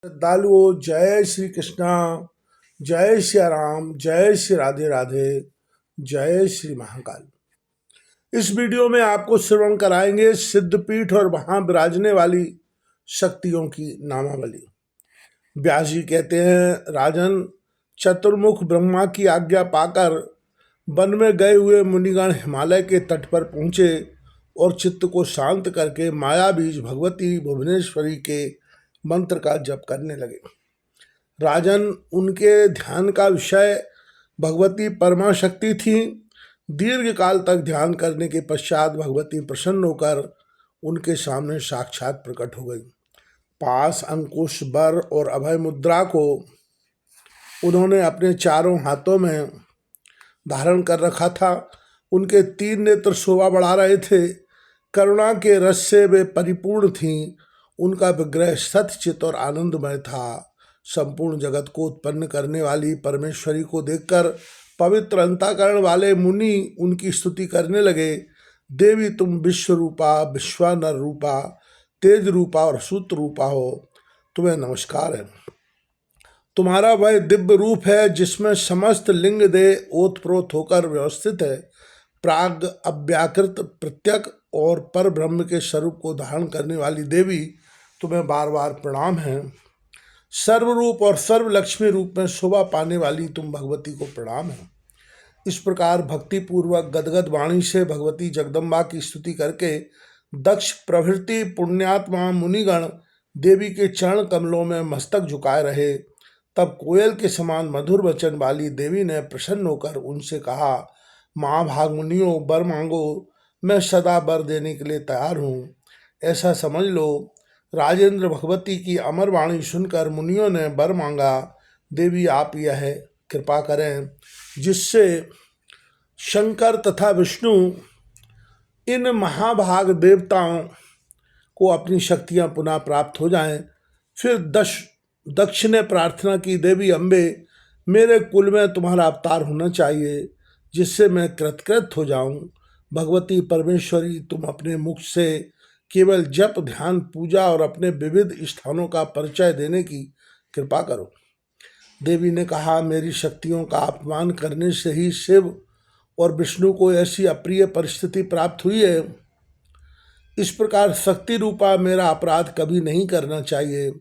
श्रद्धालुओं, जय श्री कृष्णा, जय श्री राम, जय श्री राधे राधे, जय श्री महाकाल। इस वीडियो में आपको श्रवण कराएंगे सिद्धपीठ और वहां विराजने वाली शक्तियों की नामावली। व्यास जी कहते हैं, राजन, चतुर्मुख ब्रह्मा की आज्ञा पाकर वन में गए हुए मुनिगण हिमालय के तट पर पहुंचे और चित्त को शांत करके माया बीज भगवती भुवनेश्वरी के मंत्र का जप करने लगे। राजन, उनके ध्यान का विषय भगवती परमा शक्ति थी। दीर्घ काल तक ध्यान करने के पश्चात भगवती प्रसन्न होकर उनके सामने साक्षात प्रकट हो गई। पास अंकुश, बर और अभय मुद्रा को उन्होंने अपने चारों हाथों में धारण कर रखा था। उनके 3 नेत्र शोभा बढ़ा रहे थे। करुणा के रस से वे परिपूर्ण थीं। उनका विग्रह सत्यचित और आनंदमय था। संपूर्ण जगत को उत्पन्न करने वाली परमेश्वरी को देखकर पवित्र अंतःकरण वाले मुनि उनकी स्तुति करने लगे। देवी, तुम विश्व रूपा, विश्वानर रूपा, तेज रूपा और सूत्र रूपा हो। तुम्हें नमस्कार है। तुम्हारा वह दिव्य रूप है जिसमें समस्त लिंग देह ओतप्रोत होकर व्यवस्थित है। प्राग अव्याकृत प्रत्यक और पर ब्रह्म के स्वरूप को धारण करने वाली देवी, तुम्हें बार बार प्रणाम है। सर्वरूप और सर्वलक्ष्मी रूप में शोभा पाने वाली तुम भगवती को प्रणाम है। इस प्रकार भक्ति पूर्वक गदगद वाणी से भगवती जगदम्बा की स्तुति करके दक्ष प्रभृति पुण्यात्मा मुनिगण देवी के चरण कमलों में मस्तक झुकाए रहे। तब कोयल के समान मधुर वचन वाली देवी ने प्रसन्न होकर उनसे कहा, महाभाग मुनियों, वर मांगो, मैं सदा वर देने के लिए तैयार हूँ। ऐसा समझ लो। राजेंद्र, भगवती की अमर वाणी सुनकर मुनियों ने वर मांगा। देवी, आप यह कृपा करें जिससे शंकर तथा विष्णु इन महाभाग देवताओं को अपनी शक्तियां पुनः प्राप्त हो जाएं। फिर दक्ष ने प्रार्थना की, देवी अम्बे, मेरे कुल में तुम्हारा अवतार होना चाहिए जिससे मैं कृतकृत हो जाऊं। भगवती परमेश्वरी, तुम अपने मुख से केवल जप, ध्यान, पूजा और अपने विविध स्थानों का परिचय देने की कृपा करो। देवी ने कहा, मेरी शक्तियों का अपमान करने से ही शिव और विष्णु को ऐसी अप्रिय परिस्थिति प्राप्त हुई है। इस प्रकार शक्ति रूपा मेरा अपराध कभी नहीं करना चाहिए।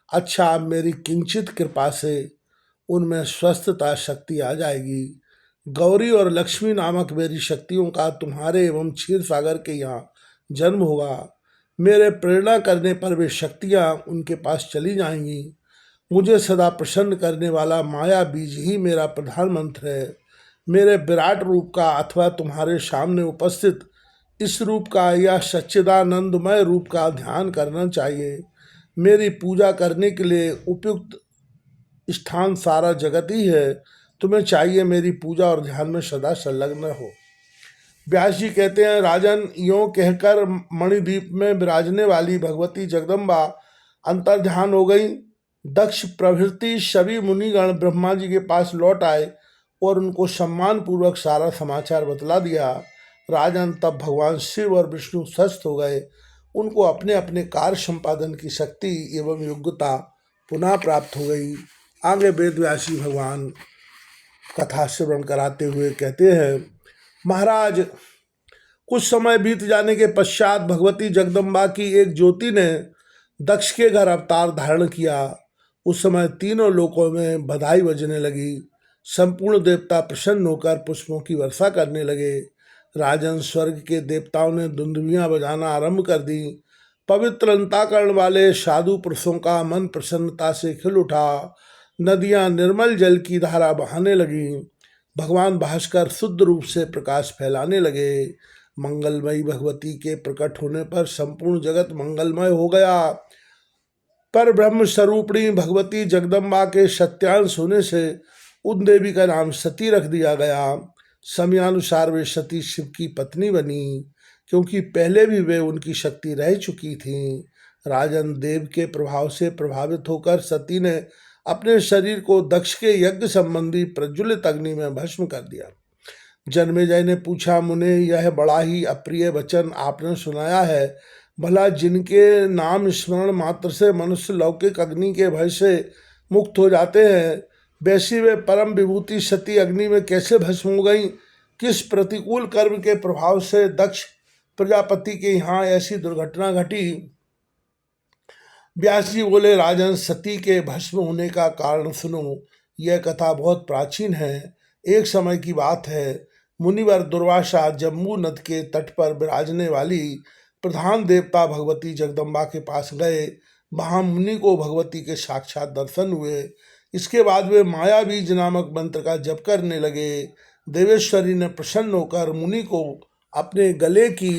अच्छा, अब मेरी किंचित कृपा से उनमें स्वस्थता शक्ति आ जाएगी। गौरी और लक्ष्मी नामक मेरी शक्तियों का तुम्हारे एवं क्षीर सागर के यहाँ जन्म होगा। मेरे प्रेरणा करने पर वे शक्तियाँ उनके पास चली जाएंगी। मुझे सदा प्रसन्न करने वाला माया बीज ही मेरा प्रधान मंत्र है। मेरे विराट रूप का अथवा तुम्हारे सामने उपस्थित इस रूप का या सच्चिदानंदमय रूप का ध्यान करना चाहिए। मेरी पूजा करने के लिए उपयुक्त स्थान सारा जगत ही है। तुम्हें चाहिए मेरी पूजा और ध्यान में सदा संलग्न हो। व्यास जी कहते हैं, राजन, यों कहकर मणिद्वीप में विराजने वाली भगवती जगदम्बा अंतर्ध्यान हो गई। दक्ष प्रभृति सभी मुनिगण ब्रह्मा जी के पास लौट आए और उनको सम्मान पूर्वक सारा समाचार बतला दिया। राजन, तब भगवान शिव और विष्णु स्वस्थ हो गए। उनको अपने अपने कार्य संपादन की शक्ति एवं योग्यता पुनः प्राप्त हो गई। आगे वेदव्यासी भगवान कथा श्रवण कराते हुए कहते हैं, महाराज, कुछ समय बीत जाने के पश्चात भगवती जगदम्बा की एक ज्योति ने दक्ष के घर अवतार धारण किया। उस समय तीनों लोकों में बधाई बजने लगी। संपूर्ण देवता प्रसन्न होकर पुष्पों की वर्षा करने लगे। राजन, स्वर्ग के देवताओं ने दुंदुभियां बजाना आरंभ कर दी। पवित्र अंतःकरण वाले साधु पुरुषों का मन प्रसन्नता से खिल उठा। नदियां निर्मल जल की धारा बहाने लगी। भगवान भास्कर शुद्ध रूप से प्रकाश फैलाने लगे। मंगलमयी भगवती के प्रकट होने पर संपूर्ण जगत मंगलमय हो गया। पर ब्रह्म स्वरूपिणी भगवती जगदम्बा के सत्यांश होने से उन देवी का नाम सती रख दिया गया। समयानुसार वे सती शिव की पत्नी बनी, क्योंकि पहले भी वे उनकी शक्ति रह चुकी थीं। राजन, देव के प्रभाव से प्रभावित होकर सती ने अपने शरीर को दक्ष के यज्ञ संबंधी प्रज्वलित अग्नि में भस्म कर दिया। जन्मेजय ने पूछा, मुने, यह बड़ा ही अप्रिय वचन आपने सुनाया है। भला जिनके नाम स्मरण मात्र से मनुष्य लौकिक अग्नि के भय से मुक्त हो जाते हैं, वैसी वे परम विभूति सती अग्नि में कैसे भस्म हो गई? किस प्रतिकूल कर्म के प्रभाव से दक्ष प्रजापति के यहाँ ऐसी दुर्घटना घटी? व्यास जी बोले, राजन, सती के भस्म होने का कारण सुनो। यह कथा बहुत प्राचीन है। एक समय की बात है, मुनिवर दुर्वासा जम्बू नद के तट पर विराजने वाली प्रधान देवता भगवती जगदम्बा के पास गए। वहां मुनि को भगवती के साक्षात दर्शन हुए। इसके बाद वे माया बीज नामक मंत्र का जप करने लगे। देवेश्वरी ने प्रसन्न होकर मुनि को अपने गले की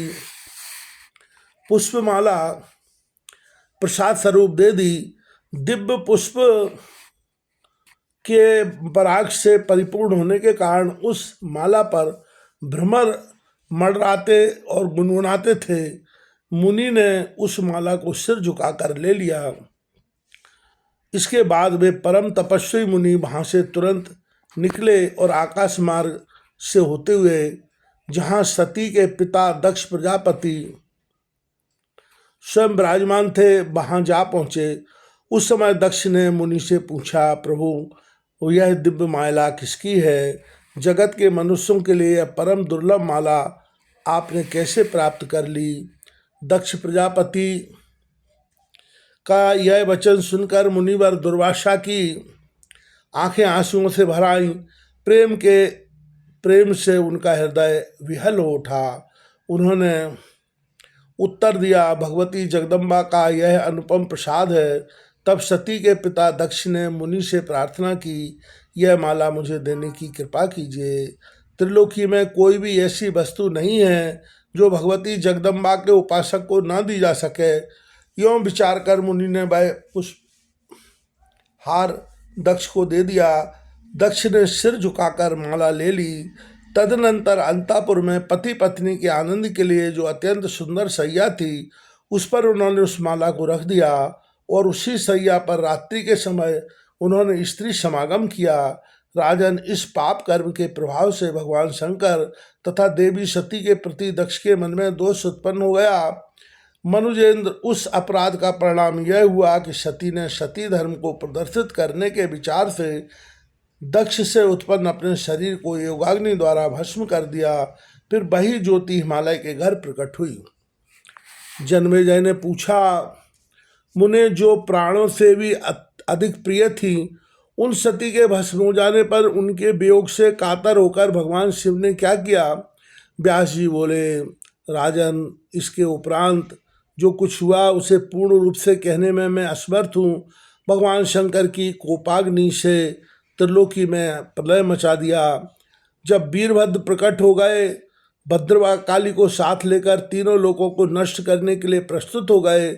पुष्पमाला प्रसाद स्वरूप दे दी। दिव्य पुष्प के पराग से परिपूर्ण होने के कारण उस माला पर भ्रमर मंडराते और गुनगुनाते थे। मुनि ने उस माला को सिर झुकाकर ले लिया। इसके बाद वे परम तपस्वी मुनि वहां से तुरंत निकले और आकाश मार्ग से होते हुए जहां सती के पिता दक्ष प्रजापति स्वयं विराजमान थे, वहां जा पहुंचे। उस समय दक्ष ने मुनि से पूछा, प्रभु, यह दिव्य माला किसकी है? जगत के मनुष्यों के लिए यह परम दुर्लभ माला आपने कैसे प्राप्त कर ली? दक्ष प्रजापति का यह वचन सुनकर मुनिवर दुर्वासा की आंखें आंसुओं से भर आईं। प्रेम से उनका हृदय विहल हो उठा। उन्होंने उत्तर दिया, भगवती जगदम्बा का यह अनुपम प्रसाद है। तब सती के पिता दक्ष ने मुनि से प्रार्थना की, यह माला मुझे देने की कृपा कीजिए। त्रिलोकी में कोई भी ऐसी वस्तु नहीं है जो भगवती जगदम्बा के उपासक को ना दी जा सके। यों विचार कर मुनि ने वह पुष्प हार दक्ष को दे दिया। दक्ष ने सिर झुकाकर माला ले ली। तदनंतर अंतापुर में पति पत्नी के आनंद के लिए जो अत्यंत सुंदर सैया थी, उस पर उन्होंने उस माला को रख दिया और उसी सैया पर रात्रि के समय उन्होंने स्त्री समागम किया। राजन, इस पाप कर्म के प्रभाव से भगवान शंकर तथा देवी सती के प्रति दक्ष के मन में दोष उत्पन्न हो गया। मनुजेंद्र, उस अपराध का परिणाम यह हुआ कि सती ने सती धर्म को प्रदर्शित करने के विचार से दक्ष से उत्पन्न अपने शरीर को योगाग्नि द्वारा भस्म कर दिया। फिर वही ज्योति हिमालय के घर प्रकट हुई। जन्मेजय ने पूछा, मुने, जो प्राणों से भी अधिक प्रिय थी, उन सती के भस्म हो जाने पर उनके वियोग से कातर होकर भगवान शिव ने क्या किया? व्यास जी बोले, राजन, इसके उपरांत जो कुछ हुआ उसे पूर्ण रूप से कहने में मैं असमर्थ हूँ। भगवान शंकर की कोपाग्नि से त्रिलोकी में प्रलय मचा दिया। जब वीरभद्र प्रकट हो गए, भद्रकाली को साथ लेकर तीनों लोकों को नष्ट करने के लिए प्रस्तुत हो गए,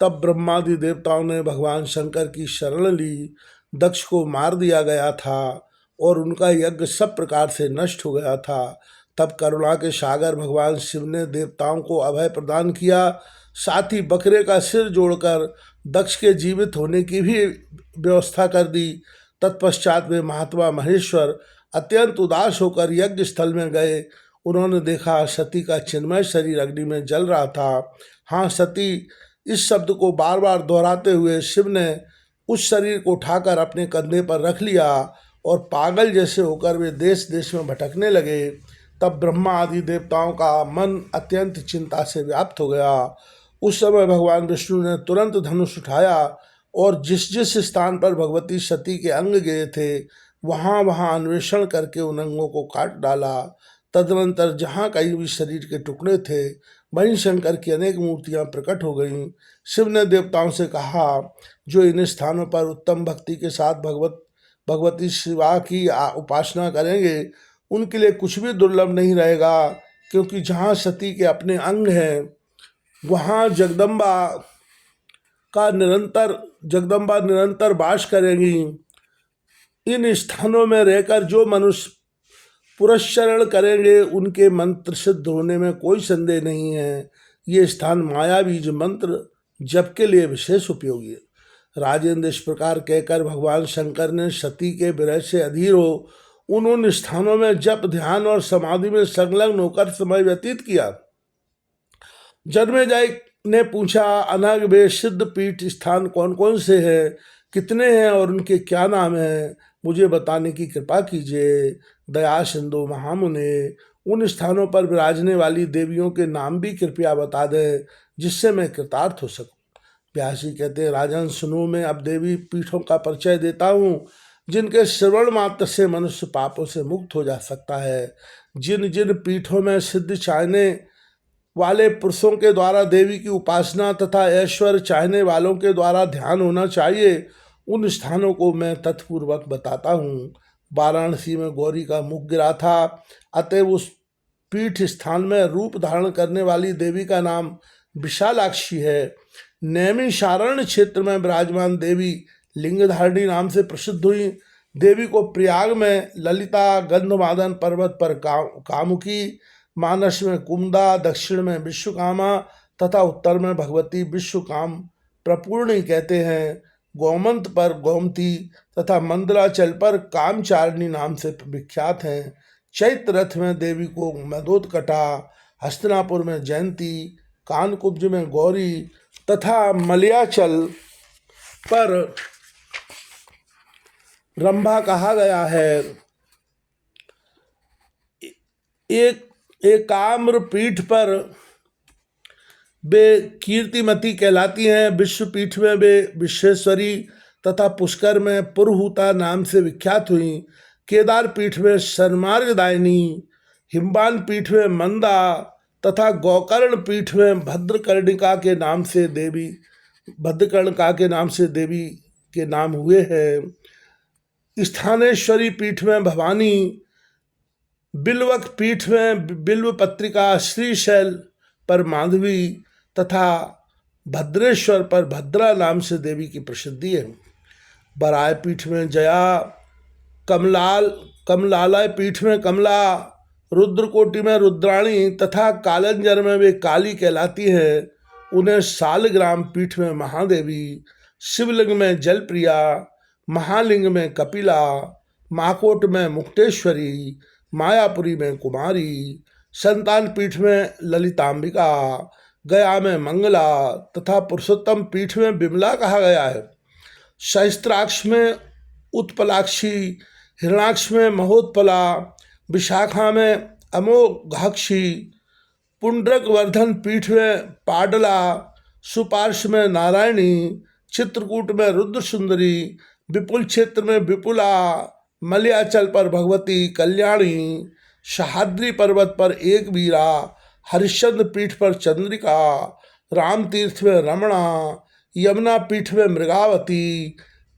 तब ब्रह्मादि देवताओं ने भगवान शंकर की शरण ली। दक्ष को मार दिया गया था और उनका यज्ञ सब प्रकार से नष्ट हो गया था। तब करुणा के सागर भगवान शिव ने देवताओं को अभय प्रदान किया। साथ ही बकरे का सिर जोड़कर दक्ष के जीवित होने की भी व्यवस्था कर दी। तत्पश्चात वे महात्मा महेश्वर अत्यंत उदास होकर यज्ञ स्थल में गए। उन्होंने देखा सती का चिन्मय शरीर अग्नि में जल रहा था। हाँ, सती, इस शब्द को बार बार दोहराते हुए शिव ने उस शरीर को उठाकर अपने कंधे पर रख लिया और पागल जैसे होकर वे देश देश में भटकने लगे। तब ब्रह्मा आदि देवताओं का मन अत्यंत चिंता से व्याप्त हो गया। उस समय भगवान विष्णु ने तुरंत धनुष उठाया और जिस जिस स्थान पर भगवती सती के अंग गिरे थे वहाँ वहाँ अन्वेषण करके उन अंगों को काट डाला। तदनंतर जहाँ कहीं भी शरीर के टुकड़े थे वहीं शंकर की अनेक मूर्तियाँ प्रकट हो गईं। शिव ने देवताओं से कहा, जो इन स्थानों पर उत्तम भक्ति के साथ भगवती शिवा की उपासना करेंगे उनके लिए कुछ भी दुर्लभ नहीं रहेगा, क्योंकि जहाँ सती के अपने अंग हैं वहाँ जगदम्बा निरंतर वास करेंगी। इन स्थानों में रहकर जो मनुष्य पुरस्चरण करेंगे उनके मंत्र सिद्ध होने में कोई संदेह नहीं है। ये स्थान माया बीज मंत्र जप के लिए विशेष उपयोगी है। राजेंद्र, इस प्रकार कहकर भगवान शंकर ने सती के विरह से अधीर हो उन स्थानों में जप, ध्यान और समाधि में संलग्न होकर समय व्यतीत किया। जन्मेजय ने पूछा, अनग वे सिद्ध पीठ स्थान कौन कौन से हैं, कितने हैं और उनके क्या नाम हैं, मुझे बताने की कृपा कीजिए। दया सिंधु महामुने, उन स्थानों पर विराजने वाली देवियों के नाम भी कृपया बता दें, जिससे मैं कृतार्थ हो सकूं। व्यासी कहते हैं, राजन सुनो, मैं अब देवी पीठों का परिचय देता हूँ, जिनके श्रवण मात्र से मनुष्य पापों से मुक्त हो जा सकता है। जिन जिन पीठों में सिद्ध चाहने वाले पुरुषों के द्वारा देवी की उपासना तथा ऐश्वर्य चाहने वालों के द्वारा ध्यान होना चाहिए, उन स्थानों को मैं तत्पूर्वक बताता हूँ। वाराणसी में गौरी का मुख गिरा था, अतएव उस पीठ स्थान में रूप धारण करने वाली देवी का नाम विशालाक्षी है। नैमिषारण्य क्षेत्र में विराजमान देवी लिंगधारिणी नाम से प्रसिद्ध हुई। देवी को प्रयाग में ललिता, गंधमादन पर्वत पर कामुकी, मानस में कुमुदा, दक्षिण में विश्वकामा तथा उत्तर में भगवती विश्वकाम प्रपूर्णी कहते हैं। गोमंत पर गोमती तथा मंदराचल पर कामचारिणी नाम से विख्यात हैं। चैत्र रथ में देवी को मदोदकटा, हस्तिनापुर में जयंती, कानकुब्ज में गौरी तथा मलयाचल पर रंभा कहा गया है। एकाम्र पीठ पर वे कीर्तिमती कहलाती हैं। विश्वपीठ में वे विश्वेश्वरी तथा पुष्कर में पुरहूता नाम से विख्यात हुई। केदार पीठ में सन्मार्गदायिनी, हिमवान पीठ में मंदा तथा गोकर्ण पीठ में भद्रकर्णिका के नाम से देवी के नाम हुए हैं। स्थानेश्वरी पीठ में भवानी, बिल्वक पीठ में बिल्व पत्रिका, श्रीशैल पर माधवी तथा भद्रेश्वर पर भद्रा नाम से देवी की प्रसिद्धि है। बराय पीठ में जया, कमलालय पीठ में कमला, रुद्रकोटि में रुद्राणी तथा कालंजर में वे काली कहलाती है। उन्हें सालग्राम पीठ में महादेवी, शिवलिंग में जलप्रिया, महालिंग में कपिला, माकोट में मुक्तेश्वरी, मायापुरी में कुमारी, संतान पीठ में ललितांबिका, गया में मंगला तथा पुरुषोत्तम पीठ में बिमला कहा गया है। सहस्त्राक्ष में उत्पलाक्षी, हिरणाक्ष में महोत्पला, विशाखा में अमोघाक्षी, पुंडरक वर्धन पीठ में पाडला, सुपार्श में नारायणी, चित्रकूट में रुद्र सुंदरी, विपुल क्षेत्र में विपुला, मलयाचल पर भगवती कल्याणी, सहाद्री पर्वत पर एक वीरा, हरिश्चंद्र पीठ पर चंद्रिका, राम तीर्थ में रमणा, यमुना पीठ में मृगावती,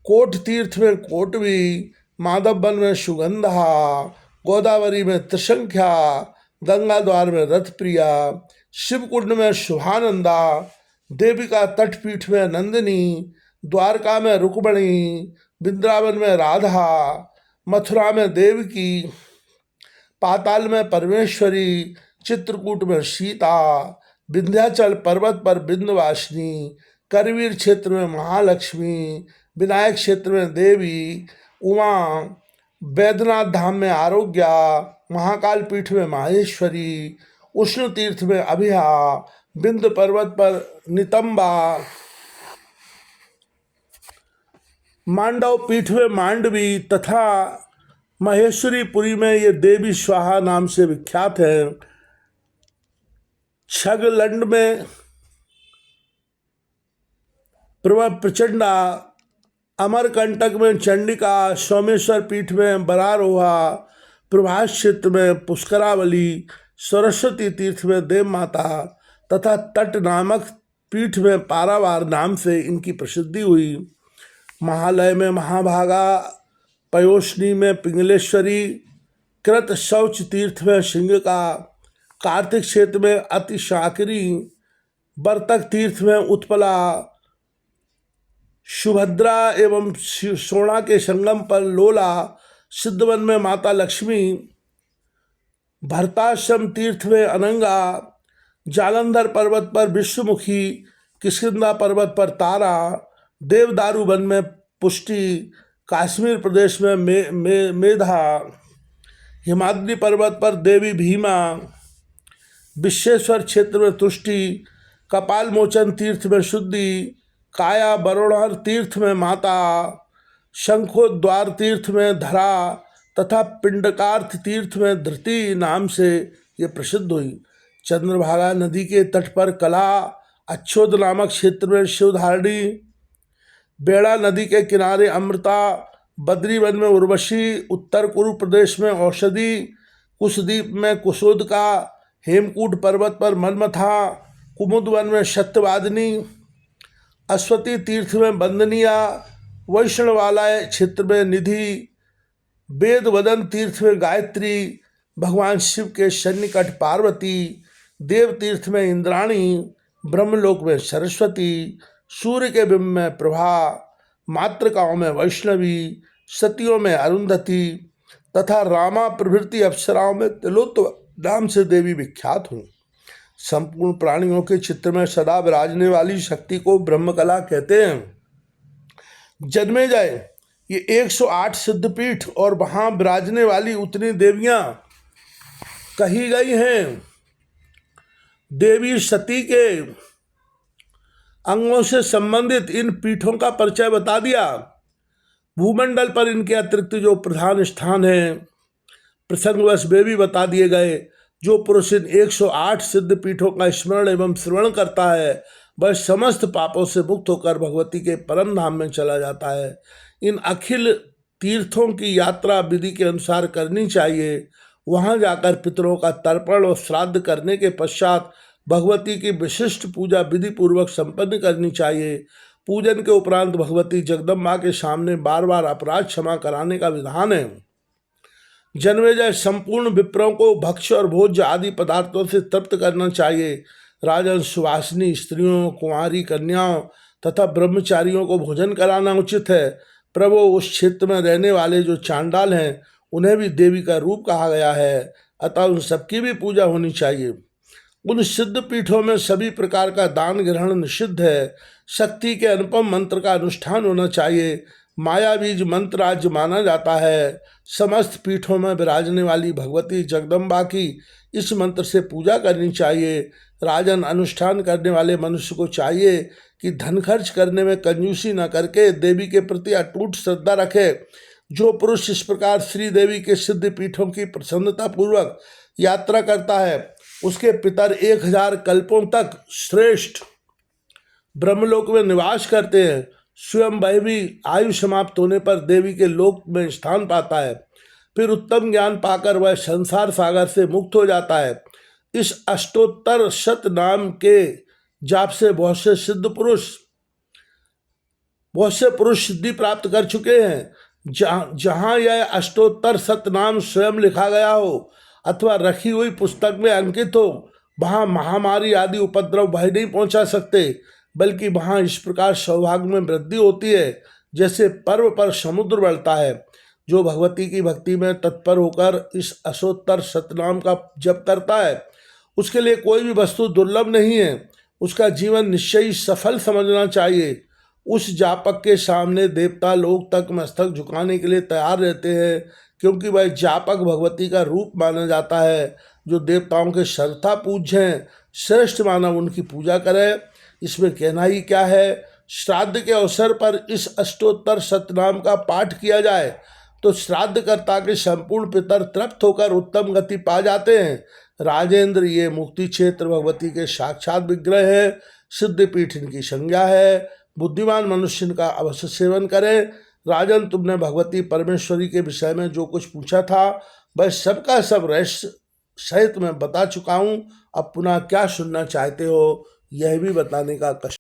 कोट तीर्थ में कोटवी, माधव वन में सुगंधा, गोदावरी में त्रिसंख्या, गंगा द्वार में रथप्रिया, शिवकुंड में शुभानंदा, देविका तटपीठ में नंदिनी, द्वारका में रुक्मणी, वृंदावन में राधा, मथुरा में देवकी, पाताल में परमेश्वरी, चित्रकूट में सीता, विंध्याचल पर्वत पर विंध्यवासिनी, करवीर क्षेत्र में महालक्ष्मी, विनायक क्षेत्र में देवी उमा, बैद्यनाथ धाम में आरोग्या, महाकाल पीठ में माहेश्वरी, उष्ण तीर्थ में अभिहा, विंध्य पर्वत पर नितंबा, मांडव पीठ में मांडवी तथा महेश्वरीपुरी में ये देवी स्वाहा नाम से विख्यात है। छगलंड में प्रचंडा, अमरकंटक में चंडिका, सोमेश्वर पीठ में बरारोहा, प्रभास क्षेत्र में पुष्करावली, सरस्वती तीर्थ में देव माता तथा तट नामक पीठ में पारावार नाम से इनकी प्रसिद्धि हुई। महालय में महाभागा, पयोष्णी में पिंगलेश्वरी, कृत शौच तीर्थ में सिंहिका, कार्तिक क्षेत्र में अतिशाकरी, बर्तक तीर्थ में उत्पला, सुभद्रा एवं सोना के संगम पर लोला, सिद्धवन में माता लक्ष्मी, भरताश्रम तीर्थ में अनंगा, जालंधर पर्वत पर विश्वमुखी, किष्किंधा पर्वत पर तारा, देवदारू वन में पुष्टि, कश्मीर प्रदेश में मेधा, हिमाद्री पर्वत पर देवी भीमा, विश्वेश्वर क्षेत्र में तुष्टि, कपाल मोचन तीर्थ में शुद्धि, काया बरोणहर तीर्थ में माता, शंखोद्वार तीर्थ में धरा तथा पिंडकार्थ तीर्थ में धृति नाम से ये प्रसिद्ध हुई। चंद्रभागा नदी के तट पर कला, अच्छोद नामक क्षेत्र में शिवधारणी, बेड़ा नदी के किनारे अमृता, बद्रीवन में उर्वशी, उत्तर कुरु प्रदेश में औषधि, कुशद्वीप में कुशोदका, हेमकूट पर्वत पर मनमथा, कुमुदवन में सत्यवादिनी, अश्वती तीर्थ में बंदनिया, वैष्णवालय क्षेत्र में निधि, वेदवदन तीर्थ में गायत्री, भगवान शिव के सन्निकट पार्वती, देव तीर्थ में इंद्राणी, ब्रह्मलोक में सरस्वती, सूर्य के बिंब में प्रभा, मातृकाओं में वैष्णवी, सतियों में अरुंधति तथा रामा प्रभृति अप्सराओं में तिलोत्तमा नाम से देवी विख्यात हुई। संपूर्ण प्राणियों के चित्र में सदा विराजने वाली शक्ति को ब्रह्मकला कहते हैं। जन्मेजय ये 108 सिद्धपीठ और वहाँ विराजने वाली उतनी देवियाँ कही गई हैं। देवी सती के अंगों से संबंधित इन पीठों का परिचय बता दिया। भूमंडल पर इनके अतिरिक्त जो प्रधान स्थान हैं प्रसंगवश वे भी बता दिए गए। जो पुरुष इन 108 सिद्ध पीठों का स्मरण एवं श्रवण करता है वह समस्त पापों से मुक्त होकर भगवती के परम धाम में चला जाता है। इन अखिल तीर्थों की यात्रा विधि के अनुसार करनी चाहिए। वहां जाकर पितरों का तर्पण और श्राद्ध करने के पश्चात भगवती की विशिष्ट पूजा विधि पूर्वक संपन्न करनी चाहिए। पूजन के उपरांत भगवती जगदम्बा के सामने बार बार अपराध क्षमा कराने का विधान है। जन्मेजय संपूर्ण विप्रों को भक्ष्य और भोज्य आदि पदार्थों से तृप्त करना चाहिए। राजन सुवासिनी स्त्रियों, कुंवारी कन्याओं तथा ब्रह्मचारियों को भोजन कराना उचित है। प्रभु उस क्षेत्र में रहने वाले जो चांडाल हैं उन्हें भी देवी का रूप कहा गया है, अतः उन सबकी भी पूजा होनी चाहिए। उन सिद्ध पीठों में सभी प्रकार का दान ग्रहण निषिद्ध है। शक्ति के अनुपम मंत्र का अनुष्ठान होना चाहिए। माया बीज मंत्र राज्य माना जाता है। समस्त पीठों में विराजने वाली भगवती जगदम्बा की इस मंत्र से पूजा करनी चाहिए। राजन अनुष्ठान करने वाले मनुष्य को चाहिए कि धन खर्च करने में कंजूसी न करके देवी के प्रति अटूट श्रद्धा रखे। जो पुरुष इस प्रकार श्री देवी के सिद्ध पीठों की प्रसन्नता पूर्वक यात्रा करता है उसके पितर 1000 कल्पों तक श्रेष्ठ ब्रह्मलोक में निवास करते हैं। स्वयं वह भी आयु समाप्त होने पर देवी के लोक में स्थान पाता है। फिर उत्तम ज्ञान पाकर वह संसार सागर से मुक्त हो जाता है। इस अष्टोत्तर शत नाम के जाप से बहुत से पुरुष सिद्धि प्राप्त कर चुके हैं। जहाँ यह अष्टोत्तर शत नाम स्वयं लिखा गया हो अथवा रखी हुई पुस्तक में अंकित हो वहाँ महामारी आदि उपद्रव भय नहीं पहुँचा सकते, बल्कि वहाँ इस प्रकार सौभाग्य में वृद्धि होती है जैसे पर्व पर समुद्र बढ़ता है। जो भगवती की भक्ति में तत्पर होकर इस अष्टोत्तर शतनाम का जप करता है उसके लिए कोई भी वस्तु दुर्लभ नहीं है। उसका जीवन निश्चय ही सफल समझना चाहिए। उस जापक के सामने देवता लोग तक मस्तक झुकाने के लिए तैयार रहते हैं, क्योंकि वह जापक भगवती का रूप माना जाता है। जो देवताओं के श्रद्धा पूज्य हैं, श्रेष्ठ मानव उनकी पूजा करे। इसमें कहना ही क्या है। श्राद्ध के अवसर पर इस अष्टोत्तर शतनाम का पाठ किया जाए तो श्राद्धकर्ता के संपूर्ण पितर तृप्त होकर उत्तम गति पा जाते हैं। राजेंद्र, ये मुक्ति क्षेत्र भगवती के साक्षात विग्रह है। सिद्धपीठ इनकी संज्ञा है। बुद्धिमान मनुष्य इनका अवश्य सेवन करें। राजन, तुमने भगवती परमेश्वरी के विषय में जो कुछ पूछा था वह सबका सब रहस्य सहित मैं बता चुका हूँ। अब पुनः क्या सुनना चाहते हो यह भी बताने का कष्ट